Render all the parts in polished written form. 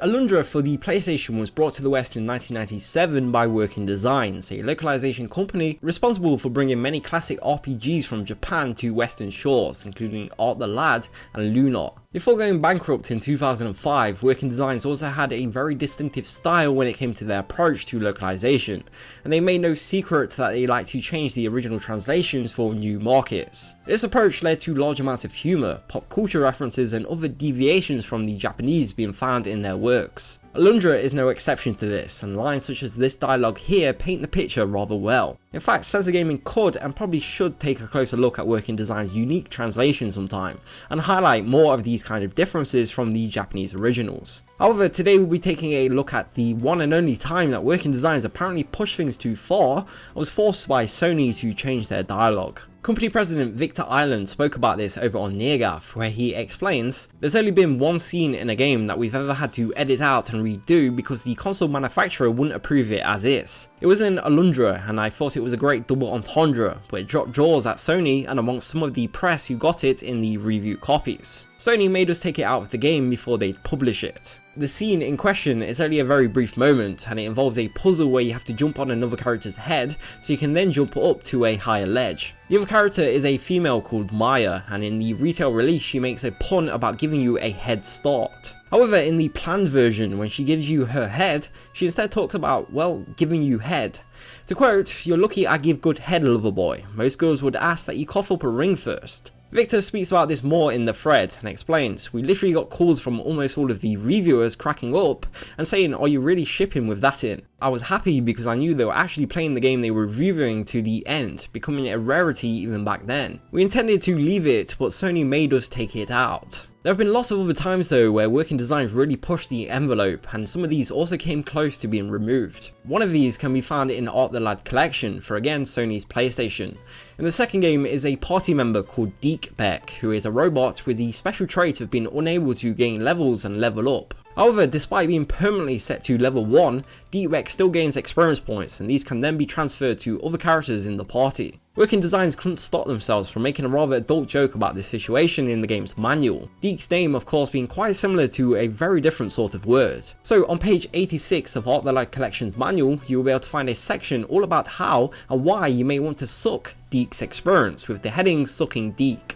Alundra for the PlayStation was brought to the West in 1997 by Working Designs, a localization company responsible for bringing many classic RPGs from Japan to Western shores, including Art the Lad and Lunar. Before going bankrupt in 2005, Working Designs also had a very distinctive style when it came to their approach to localization, and they made no secret that they like to change the original translations for new markets. This approach led to large amounts of humour, pop culture references and other deviations from the Japanese being found in their works. Alundra is no exception to this, and lines such as this dialogue here paint the picture rather well. In fact, Censored Gaming could and probably should take a closer look at Working Design's unique translation sometime, and highlight more of these kind of differences from the Japanese originals. However, today we'll be taking a look at the one and only time that Working Designs apparently pushed things too far and was forced by Sony to change their dialogue. Company president Victor Island spoke about this over on Neargaff, where he explains, "There's only been one scene in a game that we've ever had to edit out and redo because the console manufacturer wouldn't approve it as is. It was in Alundra and I thought it was a great double entendre, but it dropped jaws at Sony and amongst some of the press who got it in the review copies. Sony made us take it out of the game before they'd publish it." The scene in question is only a very brief moment, and it involves a puzzle where you have to jump on another character's head so you can then jump up to a higher ledge. The other character is a female called Maya, and in the retail release she makes a pun about giving you a head start. However, in the planned version, when she gives you her head, she instead talks about, well, giving you head. To quote, "You're lucky I give good head, lover boy. Most girls would ask that you cough up a ring first." Victor speaks about this more in the thread and explains, "We literally got calls from almost all of the reviewers cracking up and saying, 'Are you really shipping with that in?' I was happy because I knew they were actually playing the game they were reviewing to the end, becoming a rarity even back then. We intended to leave it, but Sony made us take it out." There have been lots of other times though where Working Designs really pushed the envelope, and some of these also came close to being removed. One of these can be found in Art the Lad collection for again Sony's PlayStation. In the second game is a party member called Deke Beck, who is a robot with the special trait of being unable to gain levels and level up. However, despite being permanently set to level 1, Deke Beck still gains experience points, and these can then be transferred to other characters in the party. Working Designs couldn't stop themselves from making a rather adult joke about this situation in the game's manual, Deke's name of course being quite similar to a very different sort of word. So on page 86 of Art the Lad Collection's manual, you will be able to find a section all about how and why you may want to suck Deke's experience, with the heading "Sucking Deke."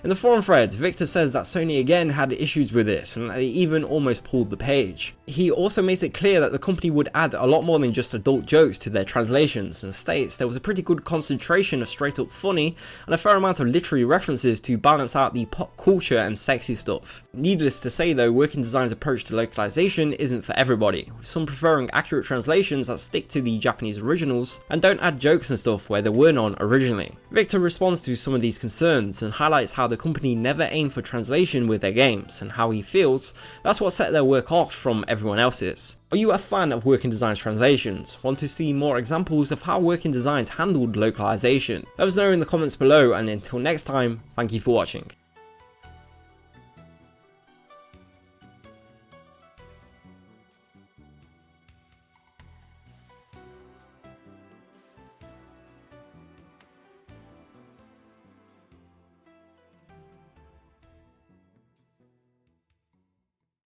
In the forum thread, Victor says that Sony again had issues with this and that they even almost pulled the page. He also makes it clear that the company would add a lot more than just adult jokes to their translations, and states there was a pretty good concentration of straight up funny and a fair amount of literary references to balance out the pop culture and sexy stuff. Needless to say though, Working Design's approach to localization isn't for everybody, with some preferring accurate translations that stick to the Japanese originals and don't add jokes and stuff where there were none originally. Victor responds to some of these concerns and highlights how the company never aimed for translation with their games, and how he feels that's what set their work off from everyone else's. Are you a fan of Working Designs translations? Want to see more examples of how Working Designs handled localization? Let us know in the comments below, and until next time, thank you for watching.